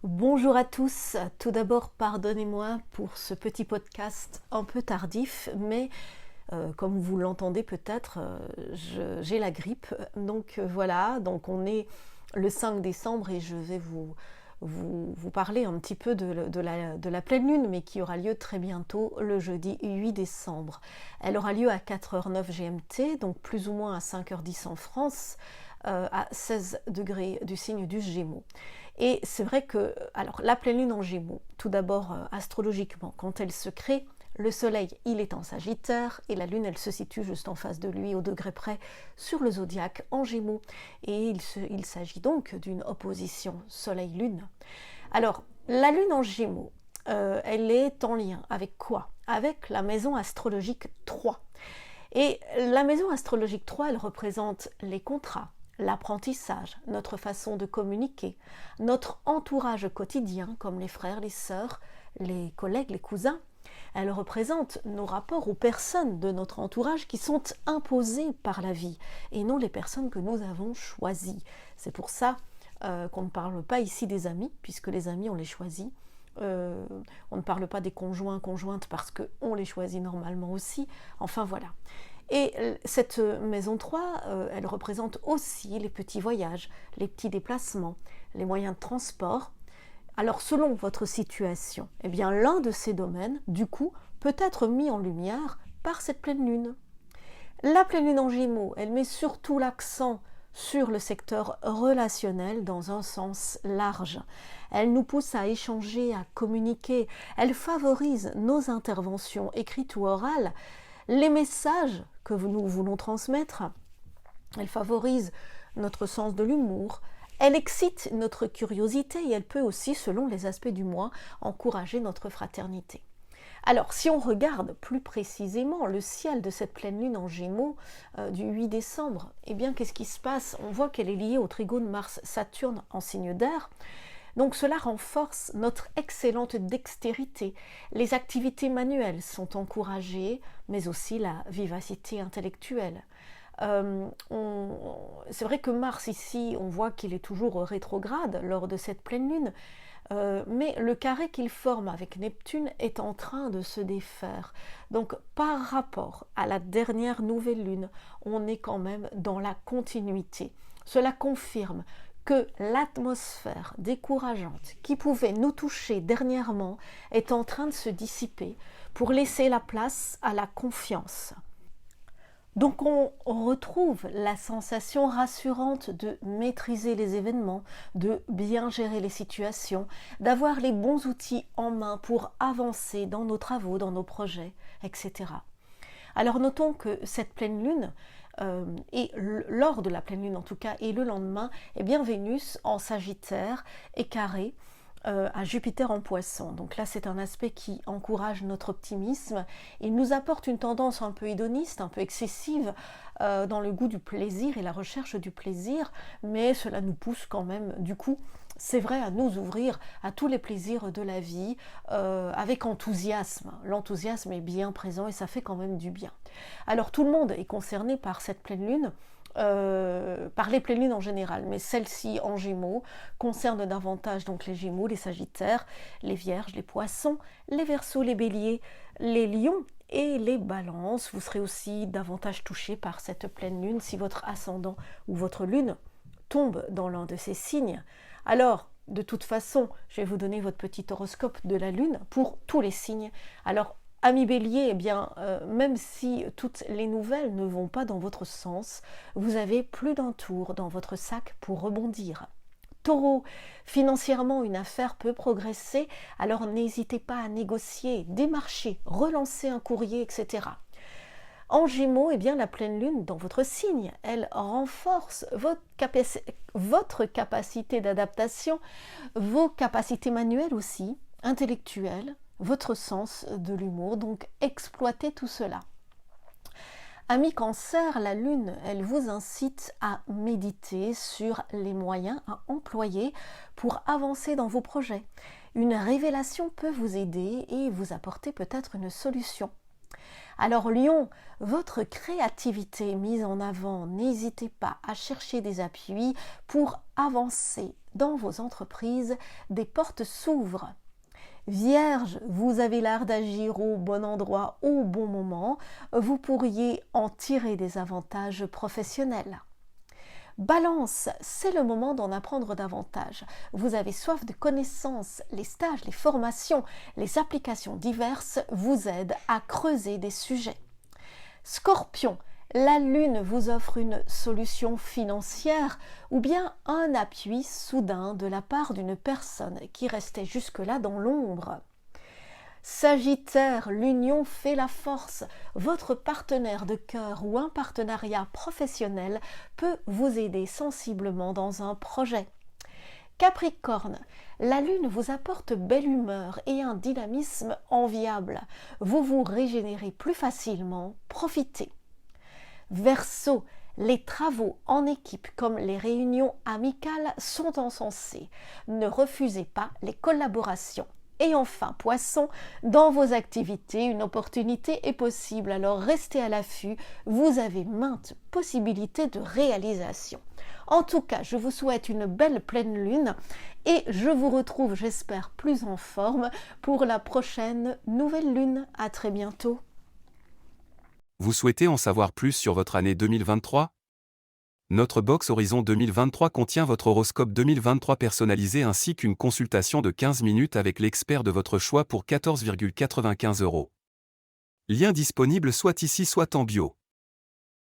Bonjour à tous. Tout d'abord, pardonnez-moi pour ce petit podcast un peu tardif, mais comme vous l'entendez peut-être, j'ai la grippe. Donc voilà, donc on est le 5 décembre et je vais vous parler un petit peu de la pleine lune, mais qui aura lieu très bientôt, le jeudi 8 décembre. Elle aura lieu à 4h09 GMT, donc plus ou moins à 5h10 en France, à 16 degrés du signe du Gémeaux. Et c'est vrai que, alors la pleine lune en Gémeaux, tout d'abord astrologiquement, quand elle se crée, le soleil il est en Sagittaire et la lune elle se situe juste en face de lui au degré près sur le zodiaque en Gémeaux. Et il s'agit donc d'une opposition soleil-lune. Alors la lune en Gémeaux, elle est en lien avec quoi? Avec la maison astrologique 3. Et la maison astrologique 3, elle représente les contrats, l'apprentissage, notre façon de communiquer, notre entourage quotidien, comme les frères, les sœurs, les collègues, les cousins. Elle représente nos rapports aux personnes de notre entourage qui sont imposées par la vie et non les personnes que nous avons choisies. C'est pour ça qu'on ne parle pas ici des amis, puisque les amis, on les choisit. On ne parle pas des conjoints, conjointes, parce qu'on les choisit normalement aussi. Enfin voilà. Et cette maison 3, elle représente aussi les petits voyages, les petits déplacements, les moyens de transport. Alors selon votre situation, eh bien l'un de ces domaines, du coup, peut être mis en lumière par cette pleine lune. La pleine lune en Gémeaux, elle met surtout l'accent sur le secteur relationnel dans un sens large. Elle nous pousse à échanger, à communiquer. Elle favorise nos interventions écrites ou orales, les messages que nous voulons transmettre. Elle favorise notre sens de l'humour. Elle excite notre curiosité et elle peut aussi, selon les aspects du mois, encourager notre fraternité. Alors, si on regarde plus précisément le ciel de cette pleine lune en Gémeaux du 8 décembre, eh bien, qu'est-ce qui se passe? On voit qu'elle est liée au trigone Mars-Saturne en signe d'air. Donc cela renforce notre excellente dextérité. Les activités manuelles sont encouragées, mais aussi la vivacité intellectuelle. C'est vrai que Mars ici, on voit qu'il est toujours rétrograde lors de cette pleine lune, mais le carré qu'il forme avec Neptune est en train de se défaire. Donc par rapport à la dernière nouvelle lune, on est quand même dans la continuité. Cela confirme que l'atmosphère décourageante qui pouvait nous toucher dernièrement est en train de se dissiper pour laisser la place à la confiance. Donc on retrouve la sensation rassurante de maîtriser les événements, de bien gérer les situations, d'avoir les bons outils en main pour avancer dans nos travaux, dans nos projets, etc. Alors notons que cette pleine lune, et lors de la pleine lune en tout cas, et le lendemain, eh bien Vénus en Sagittaire est carrée à Jupiter en Poisson. Donc là, c'est un aspect qui encourage notre optimisme. Il nous apporte une tendance un peu hédoniste, un peu excessive dans le goût du plaisir et la recherche du plaisir, mais cela nous pousse quand même, du coup, c'est vrai, à nous ouvrir à tous les plaisirs de la vie avec enthousiasme. L'enthousiasme est bien présent et ça fait quand même du bien. Alors tout le monde est concerné par cette pleine lune, par les pleines lunes en général, mais celle-ci en Gémeaux concerne davantage donc les Gémeaux, les Sagittaires, les Vierges, les Poissons, les Verseaux, les Béliers, les Lions et les Balances. Vous serez aussi davantage touchés par cette pleine lune si votre ascendant ou votre lune tombe dans l'un de ces signes. Alors, de toute façon, je vais vous donner votre petit horoscope de la lune pour tous les signes. Alors, Amis Bélier, eh bien, même si toutes les nouvelles ne vont pas dans votre sens, vous avez plus d'un tour dans votre sac pour rebondir. Taureau, financièrement, une affaire peut progresser, alors n'hésitez pas à négocier, démarcher, relancer un courrier, etc. En Gémeaux, eh bien, la pleine lune dans votre signe, elle renforce votre capacité d'adaptation, vos capacités manuelles aussi, intellectuelles, votre sens de l'humour, donc exploitez tout cela. Amis Cancer, la lune, elle vous incite à méditer sur les moyens à employer pour avancer dans vos projets. Une révélation peut vous aider et vous apporter peut-être une solution. Alors Lion, votre créativité mise en avant, n'hésitez pas à chercher des appuis pour avancer dans vos entreprises, des portes s'ouvrent. Vierge, vous avez l'art d'agir au bon endroit au bon moment, vous pourriez en tirer des avantages professionnels. Balance, c'est le moment d'en apprendre davantage. Vous avez soif de connaissances, les stages, les formations, les applications diverses vous aident à creuser des sujets. Scorpion, la Lune vous offre une solution financière ou bien un appui soudain de la part d'une personne qui restait jusque-là dans l'ombre. Sagittaire, l'union fait la force. Votre partenaire de cœur ou un partenariat professionnel peut vous aider sensiblement dans un projet. Capricorne, la Lune vous apporte belle humeur et un dynamisme enviable. Vous vous régénérez plus facilement, profitez. Verseau, les travaux en équipe comme les réunions amicales sont encensés. Ne refusez pas les collaborations. Et enfin, Poisson, dans vos activités, une opportunité est possible, alors restez à l'affût, vous avez maintes possibilités de réalisation. En tout cas, je vous souhaite une belle pleine lune et je vous retrouve, j'espère, plus en forme pour la prochaine nouvelle lune. À très bientôt. Vous souhaitez en savoir plus sur votre année 2023 ? Notre box Horizon 2023 contient votre horoscope 2023 personnalisé ainsi qu'une consultation de 15 minutes avec l'expert de votre choix pour 14,95 €. Lien disponible soit ici soit en bio.